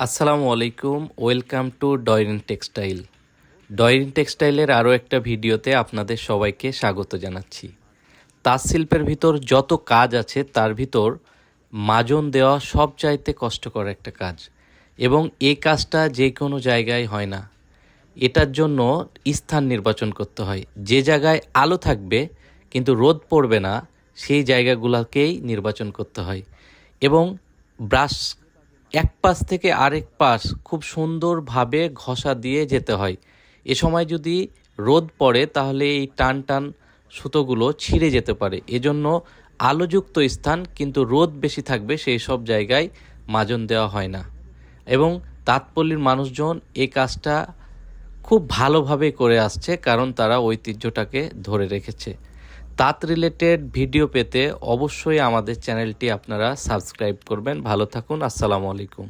আসসালামু আলাইকুম, welcome to Doyrin textile. Doyrin টেক্সটাইলের আরও একটা ভিডিওতে আপনাদের সবাইকে স্বাগত জানাচ্ছি। তাঁত শিল্পের ভিতর যত কাজ আছে তার ভিতর মাজন দেওয়া সবচাইতে কষ্টকর একটা কাজ, এবং এই কাজটা যে কোনো জায়গায় হয় না। এটার জন্য স্থান নির্বাচন করতে হয়। যে জায়গায় আলো থাকবে কিন্তু রোদ পড়বে না, সেই জায়গাগুলোকেই নির্বাচন করতে হয়। এবং ব্রাশ এক পাশ থেকে আরেক পাশ খুব সুন্দরভাবে ঘষা দিয়ে যেতে হয়। এ সময় যদি রোদ পড়ে তাহলে এই টান টান সুতোগুলো ছিঁড়ে যেতে পারে। এজন্য আলোযুক্ত স্থান কিন্তু রোদ বেশি থাকবে সেই সব জায়গায় মাজন দেওয়া হয় না। এবং তাঁতপল্লীর মানুষজন এই কাজটা খুব ভালোভাবে করে আসছে, কারণ তারা ঐতিহ্যটাকে ধরে রেখেছে। তাঁত রিলেটেড ভিডিও পেতে অবশ্যই আমাদের চ্যানেলটি আপনারা সাবস্ক্রাইব করবেন। ভালো থাকুন। আসসালামু আলাইকুম।